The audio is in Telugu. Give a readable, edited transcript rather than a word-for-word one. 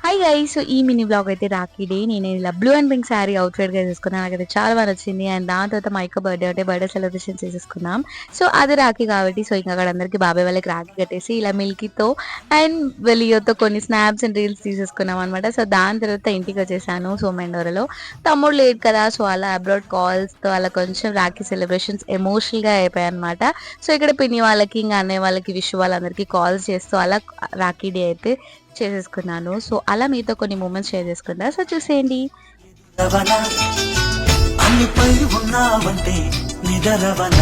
Hi guys. సో ఈ మినీ బ్లాగ్ అయితే రాఖీ డే. నేను ఇలా blue and pink sari outfit గా తీసుకున్నాను. నాకైతే చాలా బాగా నచ్చింది. అండ్ దాని తర్వాత మా యొక్క బర్త్డే అంటే బర్త్డే సెలబ్రేషన్ చేసేసుకున్నాం. సో అది రాఖీ కాబట్టి సో ఇంకా అక్కడ అందరికి బాబాయ్ వాళ్ళకి రాఖీ కట్టేసి ఇలా మిల్కీతో అండ్ వెలియోతో కొన్ని స్నాప్స్ అండ్ రీల్స్ తీసేసుకున్నాం అనమాట. సో దాని తర్వాత ఇంటికి వచ్చేసాను. సో మెండోరలో తమ్ముడు లేట్ కదా, సో అలా అబ్రాడ్ కాల్స్ తో అలా కొంచెం రాఖీ సెలబ్రేషన్స్ ఎమోషనల్ గా అయిపోయాయి అనమాట. సో ఇక్కడ పిన్ని వాళ్ళకి ఇంకా అన్నయ్య వాళ్ళకి విష్ వాళ్ళందరికీ కాల్స్ చేస్తూ అలా రాఖీ డే అయితే చేసేసుకున్నాను. సో అలా మీతో కొన్ని మూమెంట్స్ షేర్ చేసుకుంటా. సో చూసేయండి. అన్ని పై ఉన్నావంటే నిదరవన